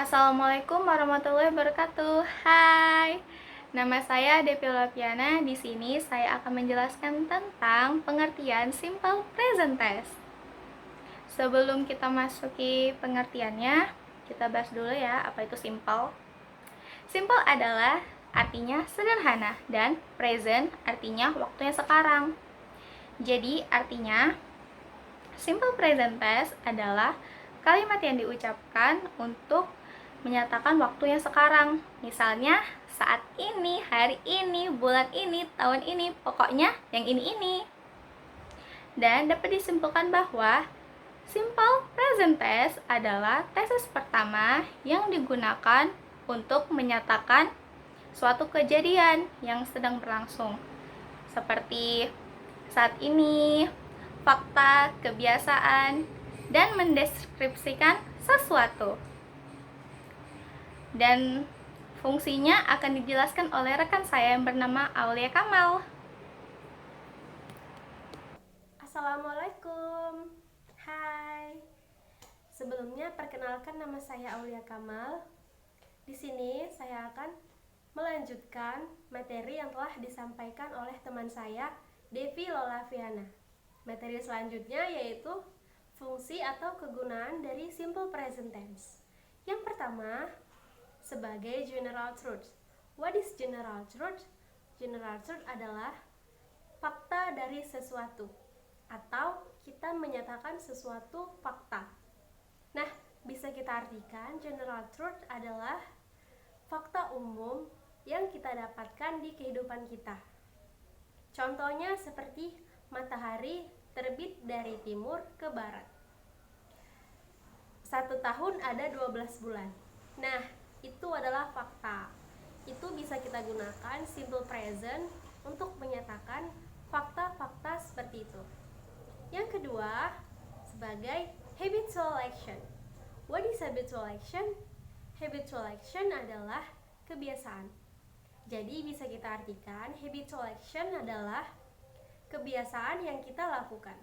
Assalamualaikum warahmatullahi wabarakatuh. Hai, nama saya Devi Lapiana. Di sini saya akan menjelaskan tentang pengertian simple present tense. Sebelum kita masuki pengertiannya, kita bahas dulu ya apa itu simple. Simple adalah artinya sederhana dan present artinya waktunya sekarang. Jadi artinya simple present tense adalah kalimat yang diucapkan untuk menyatakan waktu yang sekarang. Misalnya saat ini, hari ini, bulan ini, tahun ini, pokoknya yang ini. Dan dapat disimpulkan bahwa simple present tense adalah tenses pertama yang digunakan untuk menyatakan suatu kejadian yang sedang berlangsung. Seperti saat ini, fakta, kebiasaan, dan mendeskripsikan sesuatu. Dan fungsinya akan dijelaskan oleh rekan saya yang bernama Aulia Kamal. Assalamualaikum. Hai. Sebelumnya perkenalkan nama saya Aulia Kamal. Di sini saya akan melanjutkan materi yang telah disampaikan oleh teman saya Devi Lolaviana. Materi selanjutnya yaitu fungsi atau kegunaan dari simple present tense. Yang pertama, sebagai general truth. What is general truth? General truth adalah fakta dari sesuatu, atau kita menyatakan sesuatu fakta. Nah, bisa kita artikan general truth adalah fakta umum yang kita dapatkan di kehidupan kita. Contohnya seperti matahari terbit dari timur ke barat. 1 tahun ada 12 bulan. Nah, itu adalah fakta. Itu bisa kita gunakan simple present untuk menyatakan fakta-fakta seperti itu. Yang kedua, sebagai habitual action. What is habitual action? Habitual action adalah kebiasaan. Jadi bisa kita artikan habitual action adalah kebiasaan yang kita lakukan.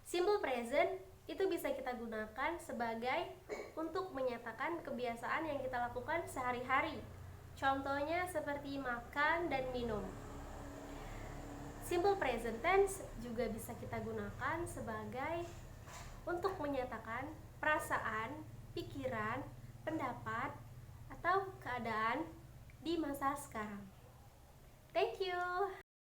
Simple present itu bisa kita gunakan sebagai untuk menyatakan kebiasaan yang kita lakukan sehari-hari. Contohnya seperti makan dan minum. Simple present tense juga bisa kita gunakan sebagai untuk menyatakan perasaan, pikiran, pendapat, atau keadaan di masa sekarang. Thank you.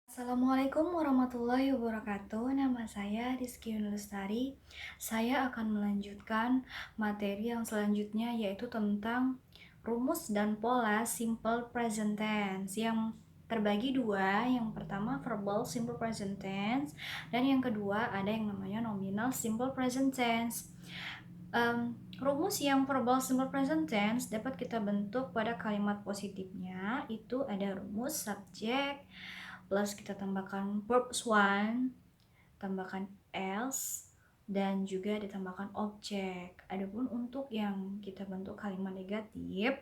Assalamualaikum warahmatullahi wabarakatuh. Nama saya Rizky Lestari. Saya akan melanjutkan materi yang selanjutnya, yaitu tentang rumus dan pola simple present tense yang terbagi dua. Yang pertama verbal simple present tense, dan yang kedua ada yang namanya nominal simple present tense. Rumus yang verbal simple present tense dapat kita bentuk pada kalimat positifnya. Itu ada rumus subjek plus kita tambahkan verbs one, tambahkan else, dan juga ditambahkan objek. Adapun untuk yang kita bentuk kalimat negatif,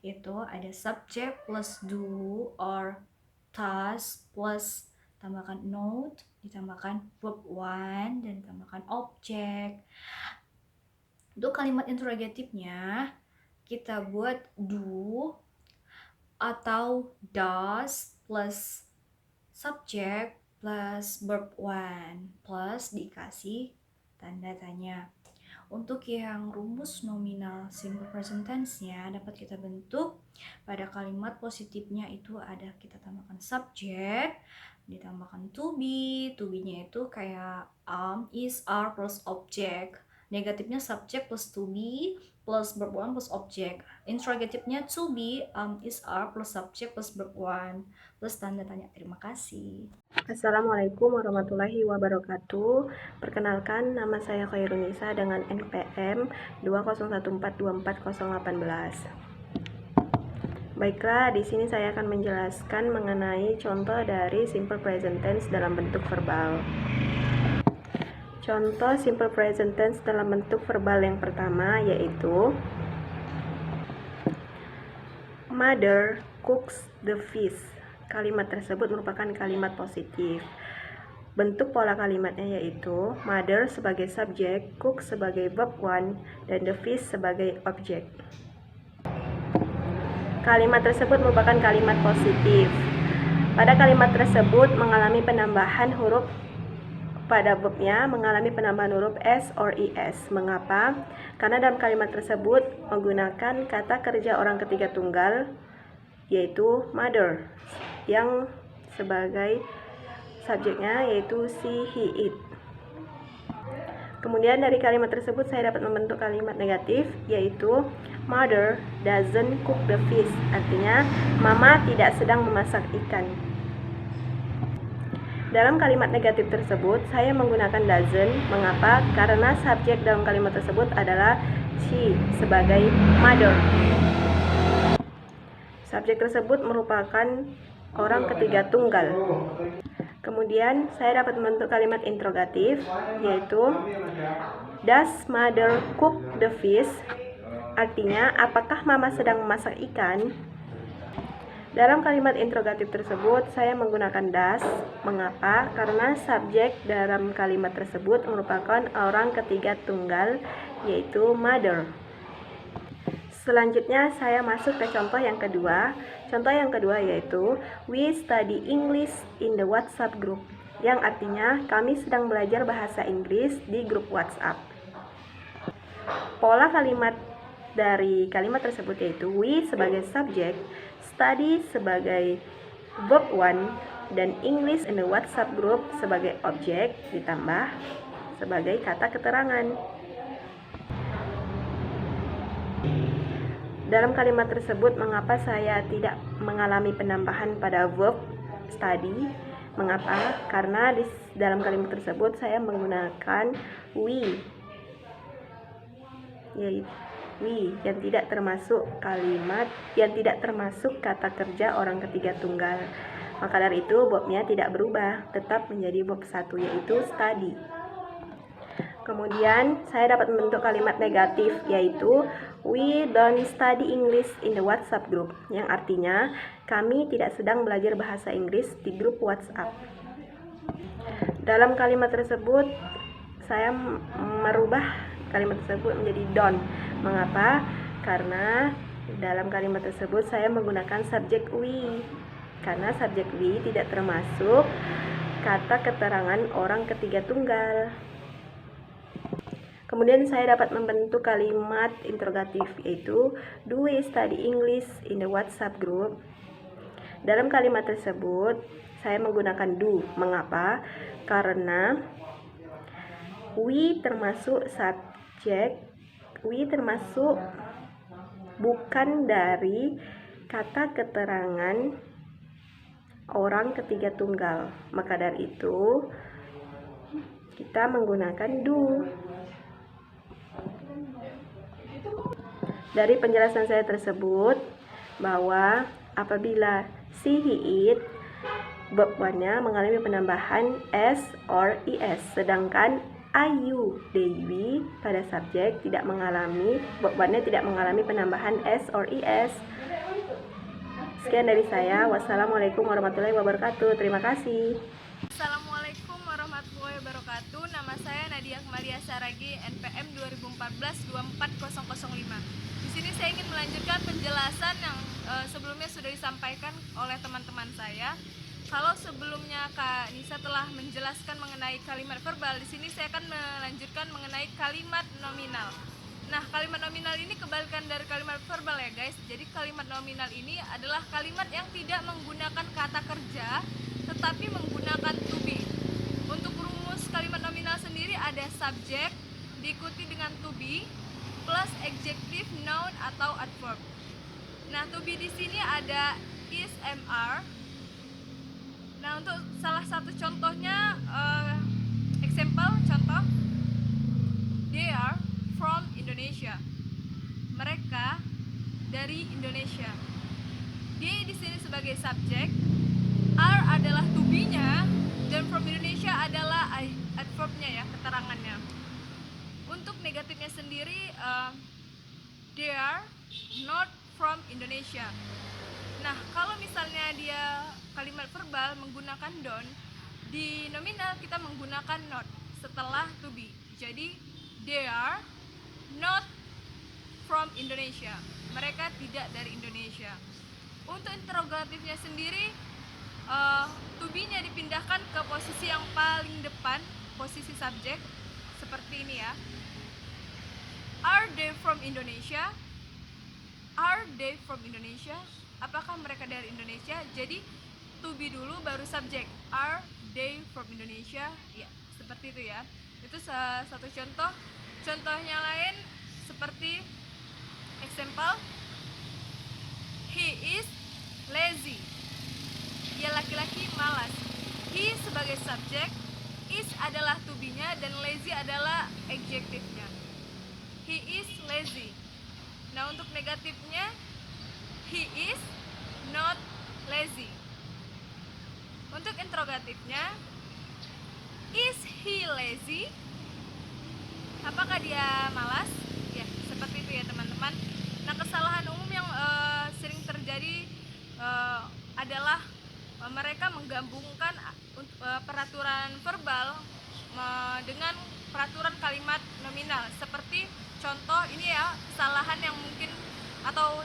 itu ada subject plus do or task plus tambahkan note, ditambahkan verb one, dan ditambahkan objek. Untuk kalimat interrogatifnya, kita buat do atau does plus subject plus verb one plus dikasih tanda tanya. Untuk yang rumus nominal simple present tense-nya dapat kita bentuk pada kalimat positifnya, itu ada kita tambahkan subject, ditambahkan to be-nya itu kayak is, are plus object. Negatifnya subject plus to be plus verb one plus object. Interrogatifnya to be, is, are plus subject plus verb one plus tanda tanya. Terima kasih. Assalamualaikum warahmatullahi wabarakatuh. Perkenalkan, nama saya Khairunisa dengan NPM 201424018. Baiklah, di sini saya akan menjelaskan mengenai contoh dari simple present tense dalam bentuk verbal. Contoh simple present tense dalam bentuk verbal yang pertama yaitu Mother cooks the fish. Kalimat tersebut merupakan kalimat positif. Bentuk pola kalimatnya yaitu mother sebagai subjek, cook sebagai verb 1, dan the fish sebagai objek. Kalimat tersebut merupakan kalimat positif. Pada kalimat tersebut mengalami penambahan huruf pada verbnya, mengalami penambahan huruf s or es. Mengapa? Karena dalam kalimat tersebut menggunakan kata kerja orang ketiga tunggal yaitu mother yang sebagai subjeknya yaitu she, he, it. Kemudian dari kalimat tersebut saya dapat membentuk kalimat negatif yaitu mother doesn't cook the fish. Artinya mama tidak sedang memasak ikan. Dalam kalimat negatif tersebut saya menggunakan doesn't. Mengapa? Karena subjek dalam kalimat tersebut adalah she sebagai mother. Subjek tersebut merupakan orang ketiga tunggal. Kemudian saya dapat membentuk kalimat interrogatif yaitu does mother cook the fish? Artinya apakah mama sedang memasak ikan? Dalam kalimat interrogatif tersebut saya menggunakan does. Mengapa? Karena subjek dalam kalimat tersebut merupakan orang ketiga tunggal yaitu mother. Selanjutnya saya masuk ke contoh yang kedua. Contoh yang kedua yaitu we study English in the WhatsApp group, yang artinya kami sedang belajar bahasa Inggris di grup WhatsApp. Pola kalimat dari kalimat tersebut yaitu we sebagai subjek, study sebagai verb 1, dan English in the WhatsApp group sebagai objek ditambah sebagai kata keterangan. Dalam kalimat tersebut, mengapa saya tidak mengalami penambahan pada verb study? Mengapa? Karena di dalam kalimat tersebut saya menggunakan we, yaitu we yang tidak termasuk kata kerja orang ketiga tunggal. Maka dari itu verbnya tidak berubah, tetap menjadi verb 1 yaitu study. Kemudian saya dapat membentuk kalimat negatif yaitu we don't study English in the WhatsApp group, yang artinya kami tidak sedang belajar bahasa Inggris di grup WhatsApp. Dalam kalimat tersebut saya merubah kalimat tersebut menjadi don't. Mengapa? Karena dalam kalimat tersebut saya menggunakan subjek we, karena subjek we tidak termasuk kata keterangan orang ketiga tunggal. Kemudian saya dapat membentuk kalimat interrogatif yaitu do we study English in the WhatsApp group? Dalam kalimat tersebut saya menggunakan do. Mengapa? Karena we termasuk subjek, we termasuk bukan dari kata keterangan orang ketiga tunggal. Maka dari itu kita menggunakan do. Dari penjelasan saya tersebut bahwa apabila she, he, it, verb 1-nya mengalami penambahan s or es, sedangkan I, you, they, we pada subjek tidak mengalami, verb 1-nya tidak mengalami penambahan s or es. Sekian dari saya. Wassalamualaikum warahmatullahi wabarakatuh. Terima kasih. Assalamualaikum warahmatullahi wabarakatuh. Nama saya Nadia Kemalia Saragi, NPM 2014-24005. Di sini saya ingin melanjutkan penjelasan yang sebelumnya sudah disampaikan oleh teman-teman saya. Kalau sebelumnya Kak Nisa telah menjelaskan mengenai kalimat verbal, di sini saya akan melanjutkan mengenai kalimat nominal. Nah, kalimat nominal ini kebalikan dari kalimat verbal ya guys. Jadi kalimat nominal ini adalah kalimat yang tidak menggunakan kata kerja, tetapi menggunakan to be. Untuk rumus kalimat nominal sendiri ada subjek diikuti dengan to be plus adjective, noun atau adverb. Nah, to be di sini ada is, am, are. Nah, untuk salah satu contohnya, contoh, they are from Indonesia. Mereka dari Indonesia. They di sini sebagai subjek, are adalah to be-nya, dan from Indonesia adalah adverb-nya ya, keterangannya. Untuk negatifnya sendiri, they are not from Indonesia. Nah, kalau misalnya dia kalimat verbal menggunakan don't, Di nominal kita menggunakan not setelah to be. Jadi they are not from Indonesia. Mereka tidak dari Indonesia. Untuk interrogatifnya sendiri, to be-nya dipindahkan ke posisi yang paling depan, posisi subjek seperti ini ya. Are they from Indonesia? Are they from Indonesia? Apakah mereka dari Indonesia? Jadi to be dulu baru subjek. Are they from Indonesia? Ya, seperti itu ya. Itu satu contoh. Contohnya lain seperti example, he is lazy. Dia laki-laki malas. He sebagai subjek, is adalah to be-nya dan lazy adalah adjektifnya. He is lazy. Nah, untuk negatifnya, he is not lazy. Untuk interrogatifnya, is he lazy? Apakah dia malas? Ya, seperti itu ya teman-teman. Nah, kesalahan umum yang sering terjadi adalah mereka menggabungkan peraturan verbal dengan peraturan kalimat nominal. Seperti contoh ini ya, kesalahan yang mungkin atau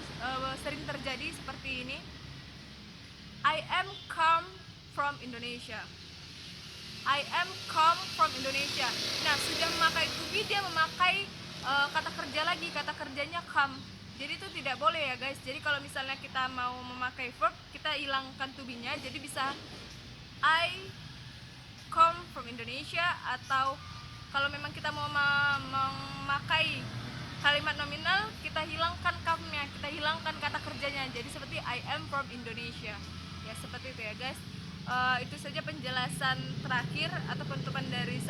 sering terjadi seperti ini. I am come from Indonesia. I am come from Indonesia. Nah, sudah memakai to be, dia memakai kata kerja lagi, kata kerjanya come. Jadi itu tidak boleh ya guys. Jadi kalau misalnya kita mau memakai verb, kita hilangkan to be-nya. Jadi bisa I come from Indonesia, atau kalau memang kita mau memakai kalimat nominal, kita hilangkan come-nya, kita hilangkan kata kerjanya. Jadi seperti I am from Indonesia. Ya, seperti itu ya guys. Itu saja penjelasan terakhir atau penutupan dari